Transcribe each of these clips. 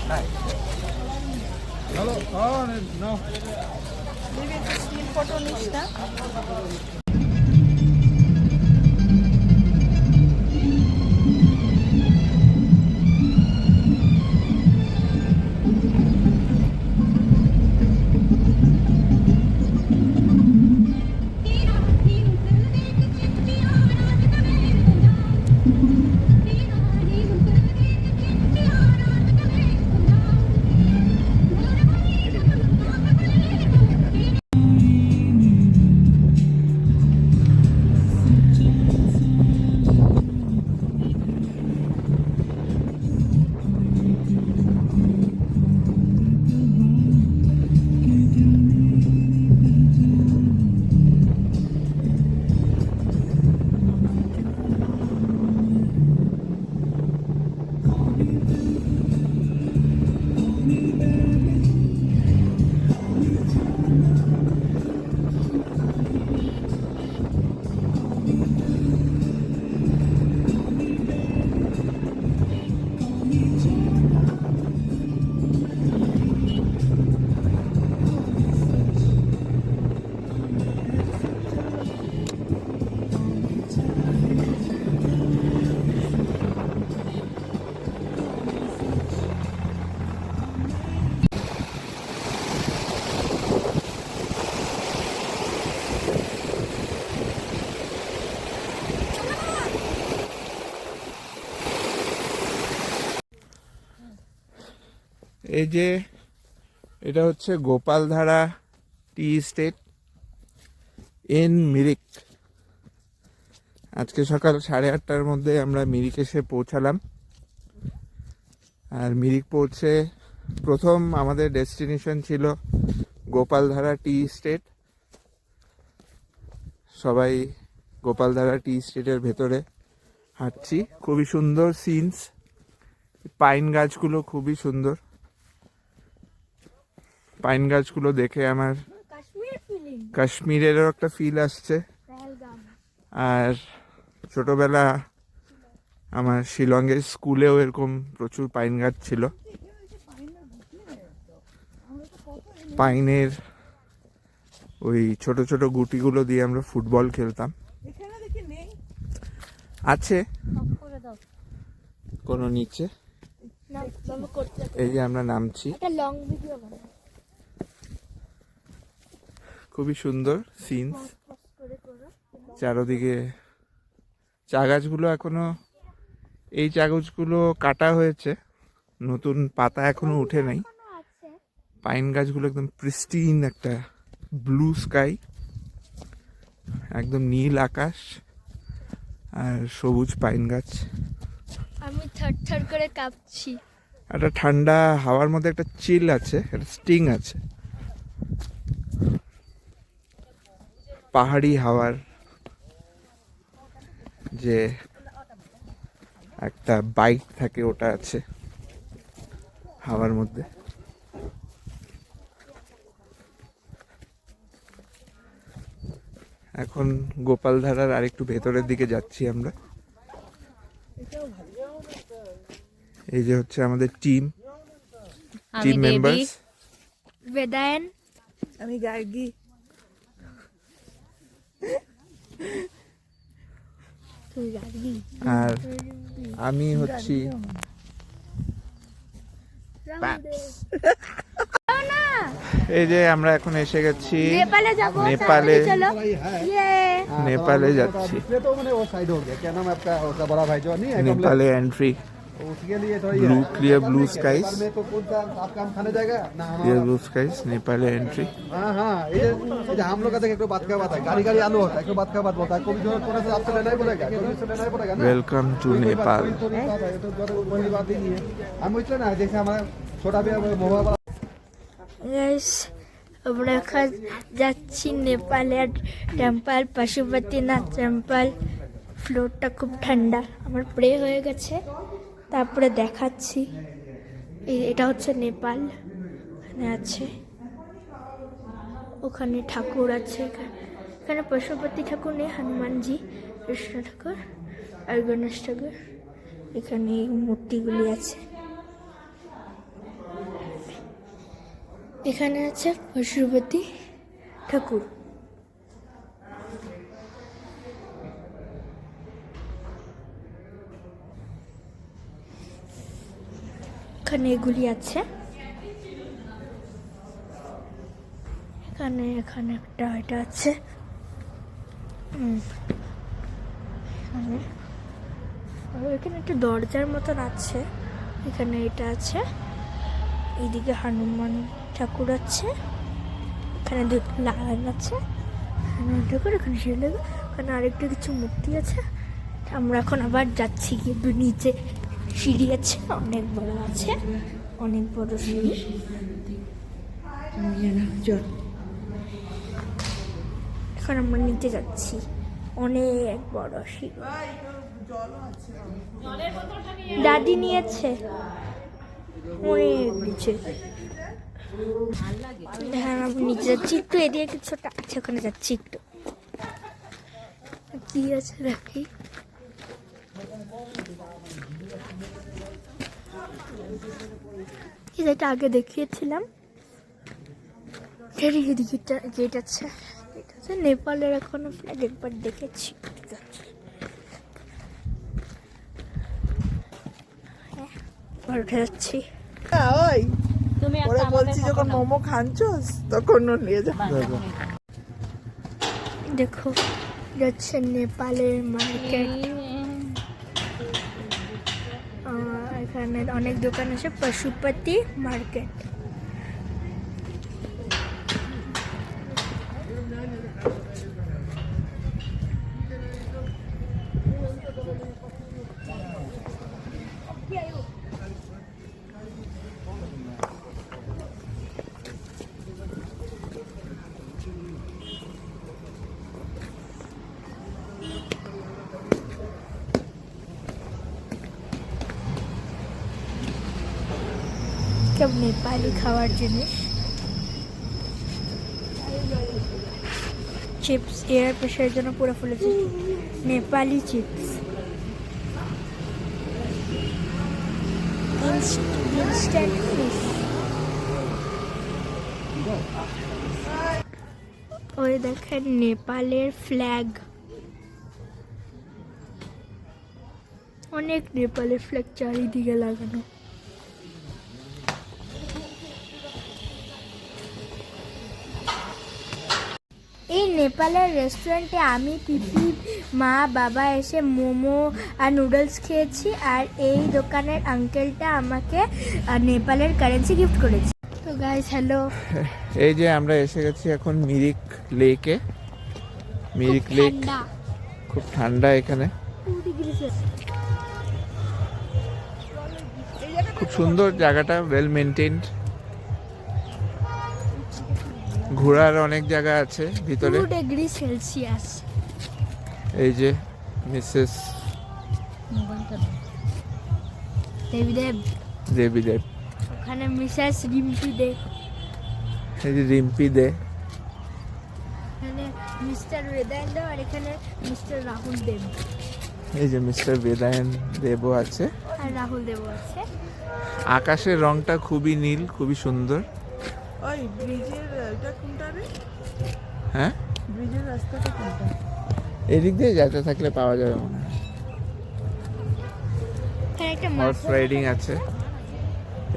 Hello. Oh, no. Maybe it's a still photo niche na? এই যে এটা হচ্ছে গোপালধারা টি স্টেট ইন মিরিক। আজকে সকাল 8:30টার মধ্যে আমরা মিরিক এসে পৌঁছালাম। আর মিরিক পৌঁছে প্রথম আমাদের ডেস্টিনেশন ছিল গোপালধারা টি স্টেট। সবাই গোপালধারা টি স্টেটের ভেতরে হাঁটছি। খুবই সুন্দর সিনস, পাইন গাছগুলো খুবই সুন্দর। পাইন গাছগুলো দেখে আমার কাশ্মীরেরও একটা ফিল আসছে। আর ছোটবেলা আমার শিলংয়ের স্কুলেও এরকম প্রচুর পাইন গাছ ছিল। পাইনের ওই ছোট ছোট গুটিগুলো দিয়ে আমরা ফুটবল খেলতাম। আছে কোনো নিচে, এই যে আমরা নামছি। খুবই সুন্দর সিনস, চারদিকে চা গাছগুলো এখনো, এই চা গাছগুলো কাটা হয়েছে, নতুন পাতা এখনো উঠে নাই। পাইন গাছগুলো একদম প্রিস্টিন, একটা ব্লু স্কাই, একদম নীল আকাশ আর সবুজ পাইন গাছ। আমি থরথর করে কাঁপছি। একটা ঠান্ডা হাওয়ার মধ্যে একটা চিল আছে, একটা স্টিং আছে। পাহাড়ি হাওয়ার যে একটা বাইক থাকে ওটা আছে হাওয়ার মধ্যে। এখন গোপালধারার আরেকটু ভেতরের দিকে যাচ্ছি আমরা। এই যে হচ্ছে আমাদের টিম মেম্বার্স। বেদায়ন, আমি গার্গী। আর আমি হচ্ছি এই যে আমরা এখন এসে গেছি নেপালে। নেপালে যাচ্ছি। নেপালে entry. Blue clear blue skies, clear blue skies, Nepal entry. हाँ हाँ, ये हम लोग का देख एक बात का बात है, गाड़ी गाड़ी आलू होता है, एक बात का बात बोलता है, कोई जो थोड़ा सा आपसे लेना ही पड़ेगा, कोई से लेना ही पड़ेगा ना। Welcome to Nepal. ये तो कोई बात ही नहीं है। हम इसलिए ना जैसे हमारा छोटा भी मोबाइल। গাইস, আমরা এখন যাচ্ছি নেপালের টেম্পল, পশুপতিনাথ টেম্পল। ফ্লোরটা খুব ঠান্ডা, আমার প্রে হয়ে গেছে। তারপরে দেখাচ্ছি। এটা হচ্ছে নেপাল, এখানে আছে, ওখানে ঠাকুর আছে। এখানে পশুপতি ঠাকুর নেই, হনুমানজি, কৃষ্ণ ঠাকুর আর গণেশ ঠাকুর। এখানে মূর্তিগুলি আছে। এখানে আছে পশুপতি ঠাকুর। এখানে এগুলি আছে, এখানে এখানে একটা এটা আছে, এখানে আর এখানে একটা দরজার মতন আছে, এখানে এটা আছে, এইদিকে হনুমান ঠাকুর আছে, এখানে দুটো লাগান আছে, হনুমান ঠাকুর, এখানে শিলা, এখানে আরেকটা কিছু মূর্তি আছে। আমরা এখন আবার যাচ্ছি কিন্তু নিচে সিঁড়ি আছে, অনেক বড় আছে, অনেক বড় সিঁড়ি। এখন আমরা নিচে যাচ্ছি, অনেক বড় সিঁড়ি। দাদি নিয়েছে অনেক নিচে। হ্যাঁ আমি নিচে যাচ্ছি, একটু এদিকে কিছু একটা আছে, ওখানে যাচ্ছি একটু। কি আছে দেখি, যেটা আগে দেখিয়েছিলাম গেট আছে, এটা আছে নেপালের এখনো ফ্ল্যাগ, একবার দেখেছি। ঠিক আছে, হ্যাঁ এবার উঠে যাচ্ছি। ওই ওরা বলছি যখন মোমো খাচ্ছস তখন নিয়ে যা। দেখো যাচ্ছে নেপালের মার্কেট, এখানে অনেক দোকান আছে, পশুপতি মার্কেট। সব নেপালি খাওয়ার জিনিস, চিপস এয়ার প্রেশারের জন্য পুরো ফুলেছে, নেপালি চিপস, ইনস্ট্যান্ট ফিশ। ওই দেখেন নেপালের ফ্ল্যাগ, অনেক নেপালের ফ্ল্যাগ চারিদিকে লাগানো। এই নেপালের রেস্টুরেন্টে আমি, পিপি, মা, বাবা এসে মোমো আর নুডলস খেয়েছি, আর এই দোকানের আঙ্কেলটা আমাকে নেপালের কারেন্সি গিফট করেছে। তো গাইস হ্যালো, এই যে আমরা এসে গেছি এখন মিরিক লেকে। মিরিক লেক খুব ঠান্ডা, এখানে খুব সুন্দর জায়গাটা, ওয়েল মেনটেন্ড। ঘোরার অনেক জায়গা আছে ভিতরে। 2 ডিগ্রি সেলসিয়াস। এই যে মিসেস দেবীদেব, ওখানে মিসেস রিম্পি দে, এই যে রিম্পি দে, এখানে মিস্টার বেদায়ন, আর এখানে মিস্টার রাহুল দেব, এই যে মিস্টার বেদায়ন দেবও আছে, আর রাহুল দেব আছে। আকাশের রংটা খুবই নীল, খুবই সুন্দর। ওই ব্রিজের এটা কোনটা রে? হ্যাঁ ব্রিজের রাস্তাটা কোনটা? এদিক দিয়ে যেতে থাকলে পাওয়া যাবে মনে হয়। এখানে একটা হর্স মাছ রাইডিং আছে,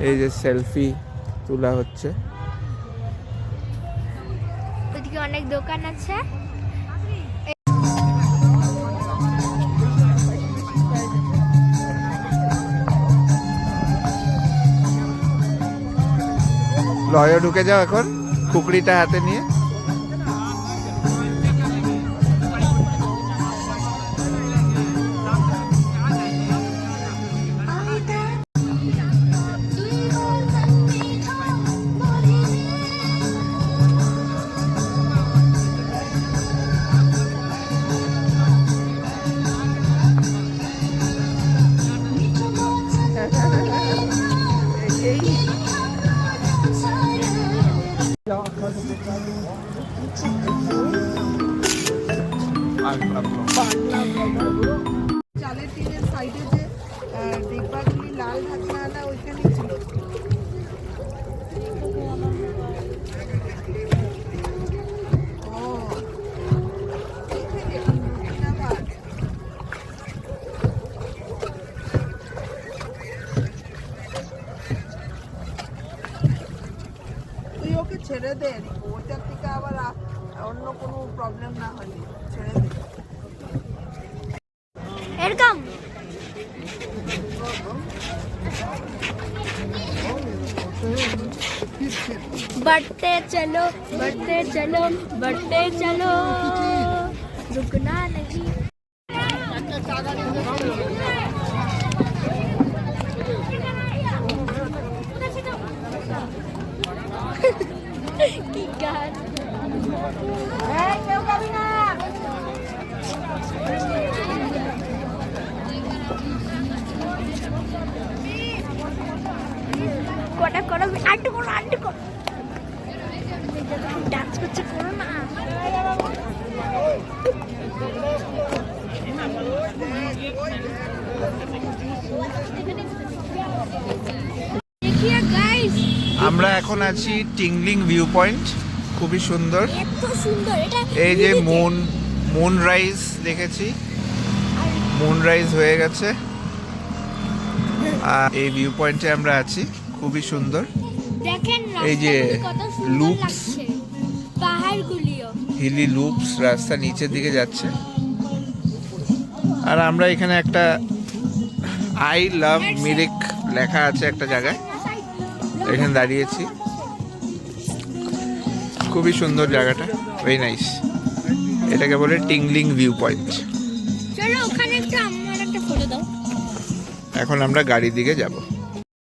এই যে সেলফি তোলা হচ্ছে। ওদিকে অনেক দোকান আছে। লয়ে ঢুকে যাও এখন, খুকড়িটা হাতে নিয়ে। চালের টিনের সাইডে যে ডিব্বাগুলি লাল ঢাকনা ওইখানেই ছিল। ছেড়ে দে ওইটার থেকে আবার অন্য কোনো প্রবলেম না হয় ছেড়ে দে এরকম बढ़ते चलो बढ़ते चलो रुकना नहीं কি গান কেউ যাবি না কটা করো আন্টু করো ডান্স করছে করো না দেখিয়ে গাইস আমরা এখন আছি টিংলিং ভিউ পয়েন্ট, খুবই সুন্দর। এত সুন্দর এটা এই যে মুন রাইজ দেখেছি, মুন রাইজ হয়ে গেছে। আর এই ভিউ পয়েন্টে আমরা আছি, খুবই সুন্দর। দেখেন এই যে কত সুন্দর লুপস, লাগছে পাহাড়গুলিও হিলি লুপস, রাস্তা নিচের দিকে যাচ্ছে। আর আমরা এখানে একটা আই লাভ মিরিক লেখা আছে একটা জায়গায়, এখানে দাঁড়িয়েছি। খুবই সুন্দর জায়গাটা, ভেরি নাইস। এটাকে বলে টিংলিং ভিউ পয়েন্ট। চলো ওখানে একটা আমার একটা ফটো দাও। এখন আমরা গাড়ির দিকে যাব।